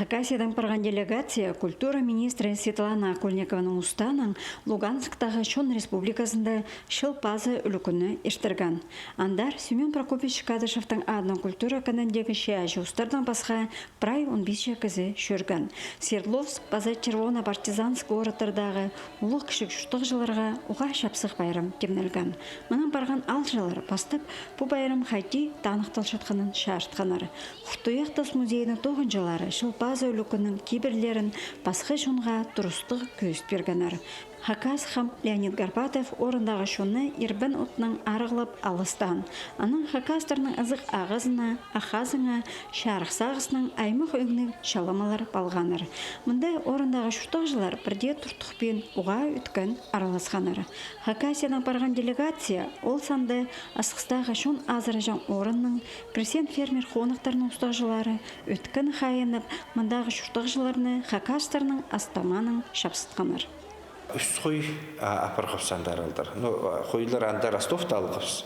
Хакасиядан барған делегация культура министрі Светлана Кольникованың устаның Лугансктағы Шон республикасында шылпазы үлікіні ештірген. Андар Семен Прокопьевич Кадышевтың адының культура канандегі шәжі ұстардан басқа прай 15 кізі шөрген. Свердловск, Паза Червона партизанск ораттардағы ұлық кішік жұштық жыларға ұға шапсық байрам кемнелген. Мұның барған ал жылар бастып, бұл байрам хайти танықтал шатқанын шаштқанар. Құттуяқтас музейінің 9 жылары шылпазы үлікінің кейбірлерін басқы шонға тұрыстық көз бергенар. Хакас хам Леонид Гарбатов орындағы шоны ербін отының арығылып алыстан. Аның хакастарының ызық ағызына, ахазына, шарық сағысының аймық өңнің шаламалар балғаныр. Мұндай орындағы шүштық жылар бірде тұртықпен ұға үткен араласқаныр. Хакасиядан барған делегация ол санды асықстағы шон азырыжан орынның крестьян фермер қонықтарының ұстық жылары өткен хайынып, мұндағы шүштық жыларыны хакастарының астаманың шапсытқаныр. Үст қой апырғыпсандар алдар. Қойлар анда Ростовта алғыпс.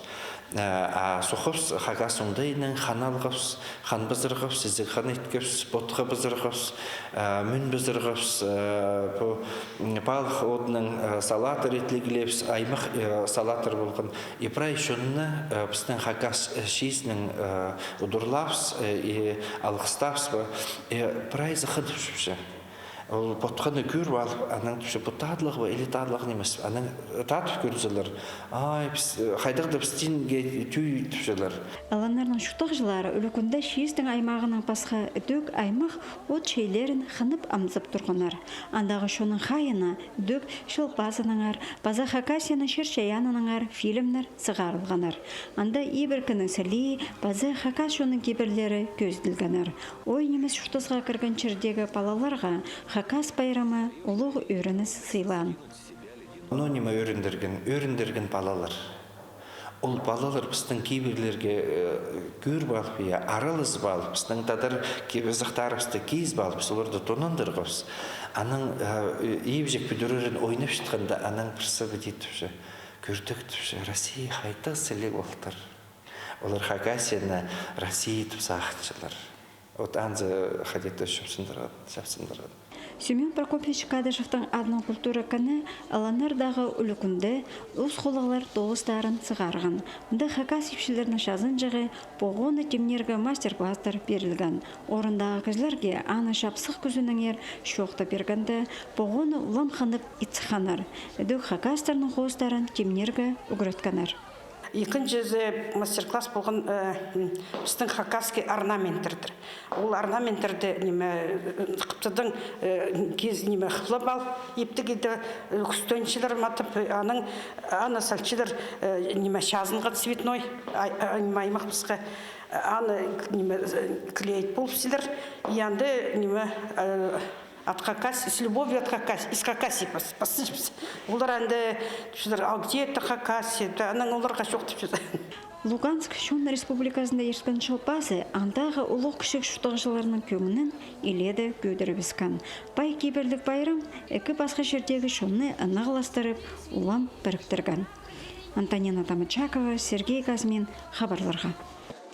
Соқыпс хагас ондайының хан алғыпс, хан бұзырғыпс, сізік хан еткіпс, ботқы бұзырғыпс, мүн бұзырғыпс, балық одының салатыр етлігілепс, аймық салатыр болған. Ипрай шонны біздің хагас шизінің ұдырлапс, алғыстапс, прай зықын түшіпші. Ол ботқаны көр алып, аның түші бұттадылығы ба, елі тадылығы немес. Аның татып көрізілер. Қайдықды бістенге түй түшілер. Аланларының шүқтық жылары үлікінді шиестің аймағының басқа үдік аймақ от шейлерін қынып амзып тұрғынар. Андағы шоның қайына үдік шылпазыныңар, база Хакасияның шершаяныныңар фильмнер сығарылғанар. Анда ебіркінің сәлі, база Хакас шоның кебірлері көзділгенар. Ой немес шүқтызға кірген чердегі балаларға Хакас байрамы ұлық өріні сыйлан. Анонима өріндерген балалар. Ол балалар біздің кейбірлерге көр балып, аралыз балып, біздің тадар зықтарыбысты кейіз балып, соларды тонандырғыз. Аның ебжек бүдірерін ойнап шытқанда, аның бірсі бідетіпші, көрдік түпші, Россия қайты сілі олтыр. Олар Хакасияны Россия түпсі ақтшылар. От анзы қадетті шапсындырады. Семен Прокопьевич Кадышевтың адының культура кәні аланардағы үлікінді өз қолығылар тоғыстарын сығарған. Мұнда Хакас епшілерінің жазын жығы поғоны темнергі мастер-кластар берілген. Орындағы кізлерге аны шапсық күзінің ер шоқты бергенді поғоны ұлам қанып итсіқанар. Үдік Хакастарының қоғыстарын темнергі үгіретканар. Екінші мастер-класс болған біздің хакасский орнаменттердір. Ол орнаменттерді қыптыдың кез қылып ал, ептігеді күстөншілер матып, аны сәлчілер шазынға цветной, аймақ бізгі аны клеит болыпсілер, янды от Хакасии, с любовью от Хакасии, из Хакасии посыпсы. Олар әнді, а где это Хакасия? Аның оларға жоқ түпсіз. Луганск Шон республикасында ешкен шылпазы андағы ұлық кішік шұқтағышыларының көңінін еледі көдірі біскен. Бай кейбірлік байрам әкі басқа жердегі шонны анағыластырып, улам біріктірген. Антонина Тамычакова, Сергей Казмин, хабарларға.